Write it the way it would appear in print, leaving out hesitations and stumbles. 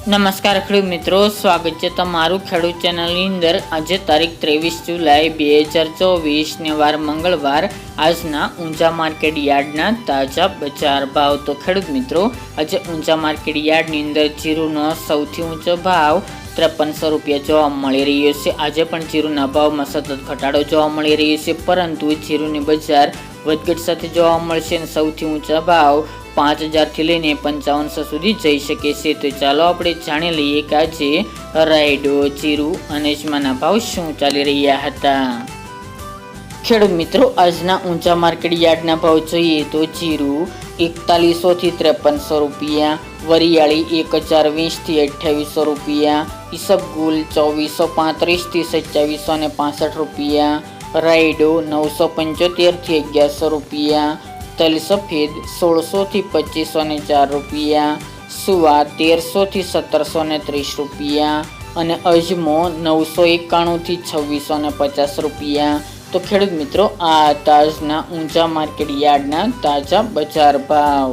નમસ્કાર ખેડૂત મિત્રો, સ્વાગત છે તમારું ખેડૂત ચેનલની અંદર। આજે તારીખ 23 જુલાઈ 2024 ને વાર મંગળવાર। આજના ઊંચા માર્કેટ યાર્ડના તાજા બજાર ભાવ। તો ખેડૂત મિત્રો, આજે ઊંચા માર્કેટ યાર્ડની અંદર જીરુનો સૌથી ઊંચો ભાવ 5300 રૂપિયા જોવા મળી રહ્યો છે। આજે પણ જીરુના ભાવમાં સતત ઘટાડો જોવા મળી રહ્યો છે, પરંતુ જીરુની બજાર વધઘટ સાથે જોવા મળશે અને સૌથી ઊંચા ભાવ 5000 થી લઈને 5500 સુધી જઈ શકે છે। તો ચાલો આપણે જાણી લઈએ કે આજે રાયડો, જીરુ અને અજમાના ભાવ શું ચાલી રહ્યા હતા। ખેડૂત મિત્રો, આજના ઊંચા માર્કેટ યાર્ડના ભાવ જોઈએ તો જીરુ 4100 થી 5300 રૂપિયા, વરિયાળી 1020 થી 2800 રૂપિયા, ઈસબગુલ 2435 થી 2765 રૂપિયા, રાયડો 975 થી 1100 રૂપિયા, તલ સફેદ 1600 થી 2504 રૂપિયા, સુવા 1300 થી 1730 રૂપિયા અને અજમો 991 થી 2650 રૂપિયા। તો ખેડૂત મિત્રો, આ તાજના ઊંચા માર્કેટ યાર્ડના તાજા બજાર ભાવ।